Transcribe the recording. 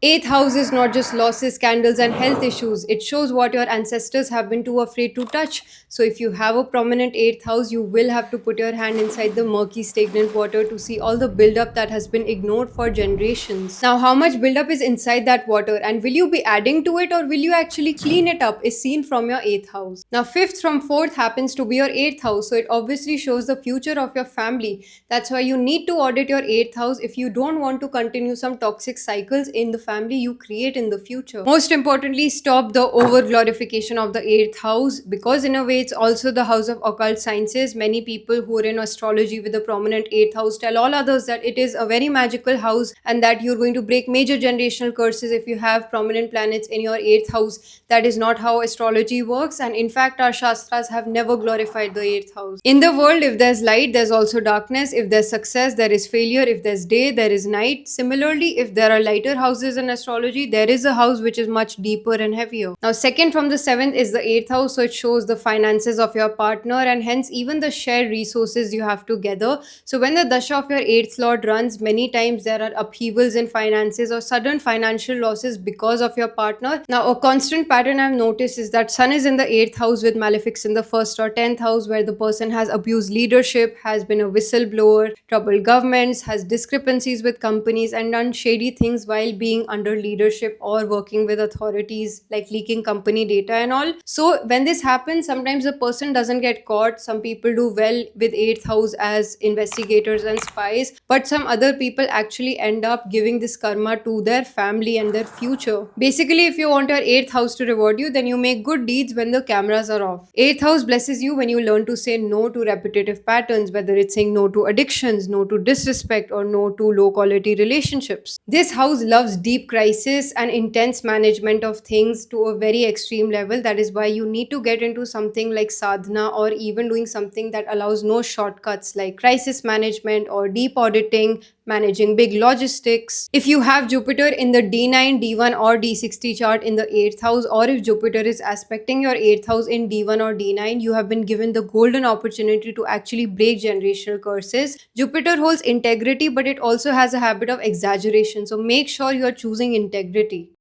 Eighth house is not just losses, scandals, and health issues. It shows what your ancestors have been too afraid to touch. So, if you have a prominent eighth house, you will have to put your hand inside the murky, stagnant water to see all the buildup that has been ignored for generations. Now, how much buildup is inside that water, and will you be adding to it or will you actually clean it up, is seen from your eighth house. Now, fifth from fourth happens to be your eighth house, so it obviously shows the future of your family. That's why you need to audit your eighth house if you don't want to continue some toxic cycles in the family you create in the future. Most importantly, stop the over glorification of the eighth house, because in a way it's also the house of occult sciences. Many people who are in astrology with a prominent eighth house tell all others that it is a very magical house and that you're going to break major generational curses if you have prominent planets in your eighth house. That is not how astrology works, and in fact, our shastras have never glorified the eighth house. In the world, if there's light, there's also darkness. If there's success, there is failure. If there's day, there is night. Similarly, if there are lighter houses in astrology, there is a house which is much deeper and heavier. Now, second from the seventh is the eighth house, so it shows the finances of your partner and hence even the shared resources you have together. So, when the dasha of your eighth lord runs, many times there are upheavals in finances or sudden financial losses because of your partner. Now, a constant pattern I've noticed is that Sun is in the eighth house with malefics in the first or 10th house, where the person has abused leadership, has been a whistleblower, troubled governments, has discrepancies with companies, and done shady things while being under leadership or working with authorities, like leaking company data and all. So, when this happens, sometimes the person doesn't get caught. Some people do well with eighth house as investigators and spies, but some other people actually end up giving this karma to their family and their future. Basically, if you want your eighth house to reward you, then you make good deeds when the cameras are off. Eighth house blesses you when you learn to say no to repetitive patterns, whether it's saying no to addictions, no to disrespect, or no to low quality relationships. This house loves deep crisis and intense management of things to a very extreme level. That is why you need to get into something like sadhana, or even doing something that allows no shortcuts, like crisis management or deep auditing, managing big logistics. If you have Jupiter in the D9, D1, or D60 chart in the 8th house, or if Jupiter is aspecting your 8th house in D1 or D9, you have been given the golden opportunity to actually break generational curses. Jupiter holds integrity, but it also has a habit of exaggeration. So make sure you are choosing integrity.